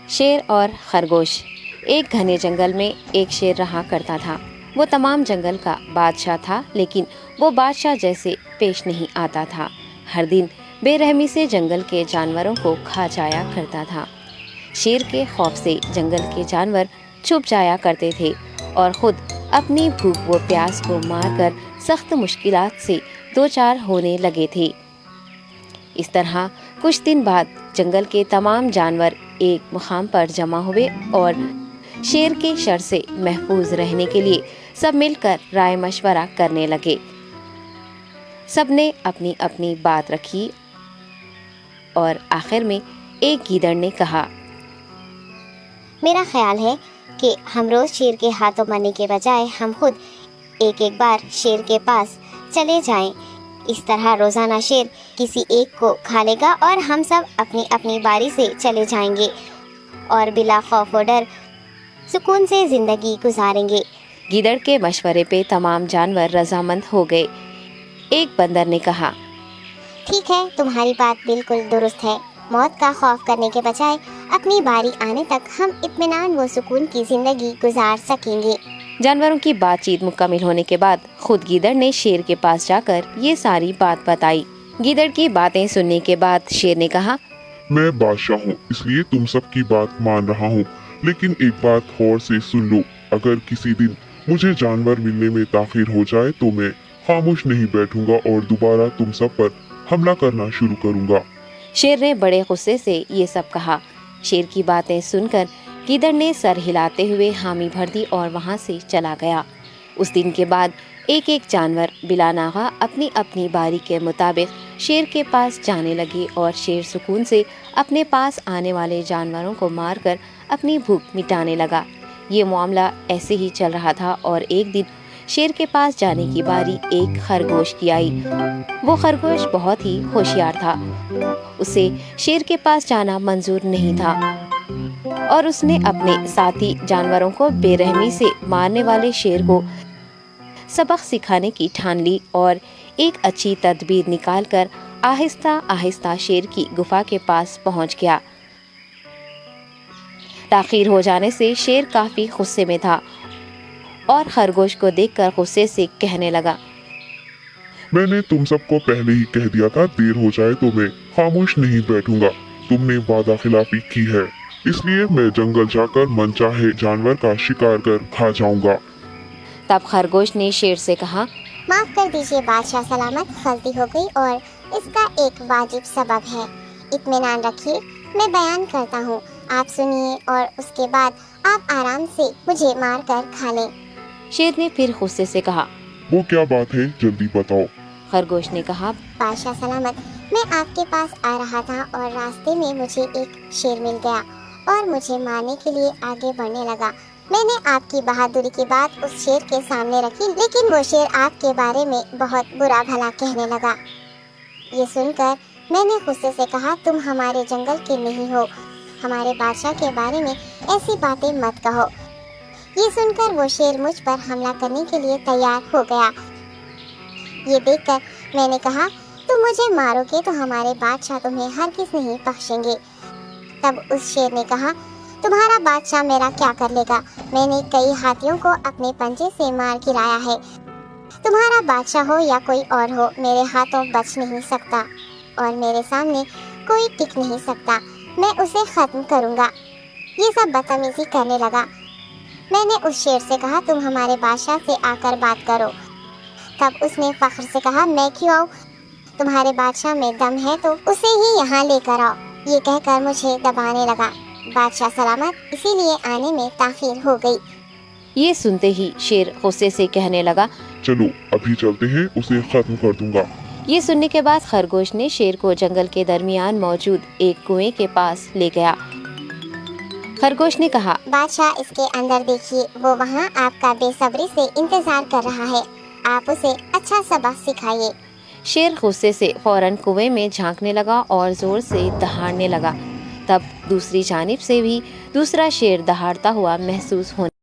شیر اور خرگوش۔ ایک گھنے جنگل میں ایک شیر رہا کرتا تھا۔ وہ تمام جنگل کا بادشاہ تھا، لیکن وہ بادشاہ جیسے پیش نہیں آتا تھا۔ ہر دن بے رحمی سے جنگل کے جانوروں کو کھا جایا کرتا تھا۔ شیر کے خوف سے جنگل کے جانور چھپ جایا کرتے تھے اور خود اپنی بھوک و پیاس کو مار کر سخت مشکلات سے دوچار ہونے لگے تھے۔ اس طرح کچھ دن بعد جنگل کے تمام جانور ایک مقام پر جمع ہوئے اور شیر کے شر سے محفوظ رہنے کے لیے سب مل کر رائے مشورہ کرنے لگے۔ سب نے اپنی اپنی بات رکھی اور آخر میں ایک گیدڑ نے کہا، میرا خیال ہے کہ ہم روز شیر کے ہاتھوں مرنے کے بجائے ہم خود ایک ایک بار شیر کے پاس چلے جائیں۔ اس طرح روزانہ شیر کسی ایک کو کھا لے گا اور ہم سب اپنی اپنی باری سے چلے جائیں گے اور بلا خوف و ڈر سکون سے زندگی گزاریں گے۔ گیدڑ کے مشورے پہ تمام جانور رضامند ہو گئے۔ ایک بندر نے کہا، ٹھیک ہے، تمہاری بات بالکل درست ہے۔ موت کا خوف کرنے کے بجائے اپنی باری آنے تک ہم اطمینان و سکون کی زندگی گزار سکیں گے۔ جانوروں کی بات چیت مکمل ہونے کے بعد خود گیدڑ نے شیر کے پاس جا کر یہ ساری بات بتائی۔ گیدڑ کی باتیں سننے کے بعد شیر نے کہا، میں بادشاہ ہوں، اس لیے تم سب کی بات مان رہا ہوں، لیکن ایک بات غور سے سن لو، اگر کسی دن مجھے جانور ملنے میں تاخیر ہو جائے تو میں خاموش نہیں بیٹھوں گا اور دوبارہ تم سب پر حملہ کرنا شروع کروں گا۔ شیر نے بڑے غصے سے یہ سب کہا۔ شیر کی باتیں سن کر گیدڑ نے سر ہلاتے ہوئے حامی بھر دی اور وہاں سے چلا گیا۔ اس دن کے بعد ایک ایک جانور بلا ناغہ اپنی اپنی باری کے مطابق شیر کے پاس جانے لگے اور شیر سکون سے اپنے پاس آنے والے جانوروں کو مار کر اپنی بھوک مٹانے لگا۔ یہ معاملہ ایسے ہی چل رہا تھا اور ایک دن شیر کے پاس جانے کی باری ایک خرگوش کی آئی۔ وہ خرگوش بہت ہی ہوشیار تھا۔ اسے شیر کے پاس جانا منظور نہیں تھا اور اس نے اپنے ساتھی جانوروں کو بے رحمی سے مارنے والے شیر کو سبق سکھانے کی ٹھان لی اور ایک اچھی تدبیر نکال کر آہستہ آہستہ شیر کی گفا کے پاس پہنچ گیا۔ تاخیر ہو جانے سے شیر کافی غصے میں تھا اور خرگوش کو دیکھ کر غصے سے کہنے لگا، میں نے تم سب کو پہلے ہی کہہ دیا تھا، دیر ہو جائے تو میں خاموش نہیں بیٹھوں گا۔ تم نے وعدہ خلافی کی ہے، اس لیے میں جنگل جا کر من چاہے جانور کا شکار کر کھا جاؤں گا۔ تب خرگوش نے شیر سے کہا، معاف کر دیجیے بادشاہ سلامت، غلطی ہو گئی اور اس کا ایک واجب سبب ہے۔ اطمینان رکھیے، میں بیان کرتا ہوں، آپ سنیے اور اس کے بعد آپ آرام سے مجھے مار کر کھا لیں۔ شیر نے پھر غصے سے کہا، وہ کیا بات ہے، جلدی بتاؤ۔ خرگوش نے کہا، بادشاہ سلامت، میں آپ کے پاس آ رہا تھا اور راستے میں مجھے ایک شیر مل گیا اور مجھے مارنے کے لیے آگے بڑھنے لگا۔ میں نے آپ کی بہادری کی بات اس شیر کے سامنے رکھی، لیکن وہ شیر آپ کے بارے میں بہت برا بھلا کہنے لگا۔ یہ سن کر میں نے غصے سے کہا، تم ہمارے جنگل کے نہیں ہو، ہمارے بادشاہ کے بارے میں ایسی باتیں مت کہو۔ یہ سن کر وہ شیر مجھ پر حملہ کرنے کے لیے تیار ہو گیا۔ یہ دیکھ کر میں نے کہا، تم مجھے مارو گے تو ہمارے بادشاہ تمہیں ہرگز نہیں بخشیں گے۔ تب اس شیر نے کہا، تمہارا بادشاہ میرا کیا کر لے گا؟ میں نے کئی ہاتھیوں کو اپنے پنجے سے مار گرایا ہے۔ تمہارا بادشاہ ہو یا کوئی اور ہو، میرے ہاتھوں بچ نہیں سکتا اور میرے سامنے کوئی ٹک نہیں سکتا۔ میں اسے ختم کروں گا۔ یہ سب بدتمیزی کرنے لگا۔ میں نے اس شیر سے کہا، تم ہمارے بادشاہ سے آ کر بات کرو۔ تب اس نے فخر سے کہا، میں کیوں آؤں؟ تمہارے بادشاہ میں دم ہے تو اسے ہی یہاں لے کر آؤ۔ یہ کہہ کر مجھے دبانے لگا۔ بادشاہ سلامت، اسی لیے آنے میں تاخیر ہو گئی۔ یہ سنتے ہی شیر غصے سے کہنے لگا، چلو ابھی چلتے ہیں، اسے ختم کر دوں گا۔ یہ سننے کے بعد خرگوش نے شیر کو جنگل کے درمیان موجود ایک کنویں کے پاس لے گیا۔ خرگوش نے کہا، بادشاہ اس کے اندر دیکھیے، وہ وہاں آپ کا بے صبری سے انتظار کر رہا ہے، آپ اسے اچھا سبق سکھائیے۔ شیر غصے سے فوراً کنویں میں جھانکنے لگا اور زور سے دہاڑنے لگا۔ تب دوسری جانب سے بھی دوسرا شیر دہاڑتا ہوا محسوس ہونے